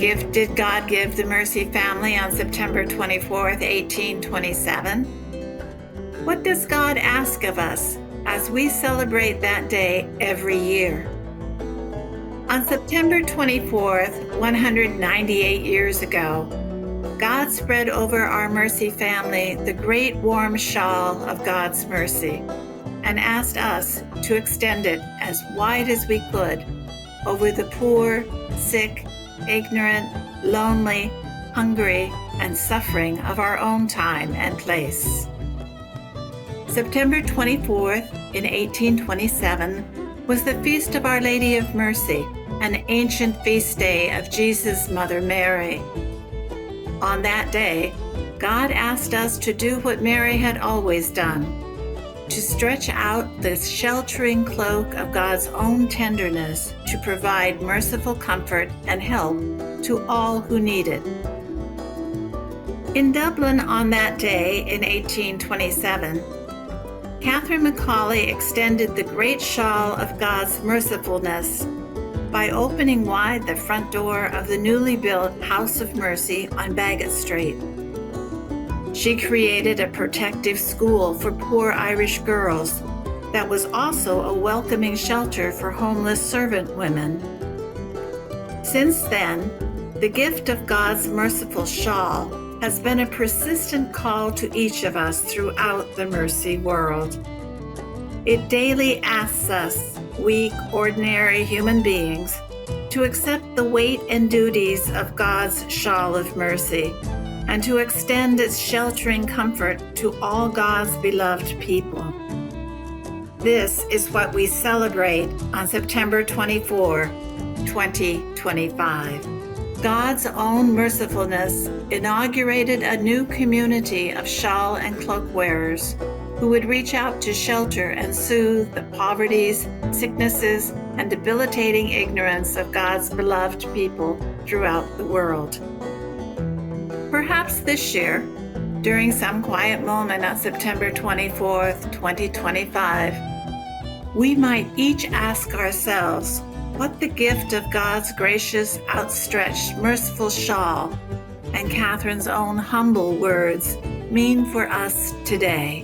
gift did God give the Mercy family on September 24th, 1827? What does God ask of us as we celebrate that day every year? On September 24th, 198 years ago, God spread over our Mercy family the great warm shawl of God's mercy and asked us to extend it as wide as we could over the poor, sick, ignorant, lonely, hungry, and suffering of our own time and place. September 24th in 1827 was the feast of Our Lady of Mercy, an ancient feast day of Jesus' Mother Mary. On that day, God asked us to do what Mary had always done, to stretch out the sheltering cloak of God's own tenderness to provide merciful comfort and help to all who need it. In Dublin on that day in 1827, Catherine McAuley extended the great shawl of God's mercifulness by opening wide the front door of the newly built House of Mercy on Baggot Street. She created a protective school for poor Irish girls that was also a welcoming shelter for homeless servant women. Since then, the gift of God's merciful shawl has been a persistent call to each of us throughout the Mercy world. It daily asks us, weak, ordinary human beings, to accept the weight and duties of God's shawl of mercy and to extend its sheltering comfort to all God's beloved people. This is what we celebrate on September 24, 2025. God's own mercifulness inaugurated a new community of shawl and cloak wearers who would reach out to shelter and soothe the poverties, sicknesses, and debilitating ignorance of God's beloved people throughout the world. Perhaps this year, during some quiet moment on September 24th, 2025, we might each ask ourselves what the gift of God's gracious, outstretched, merciful shawl and Catherine's own humble words mean for us today.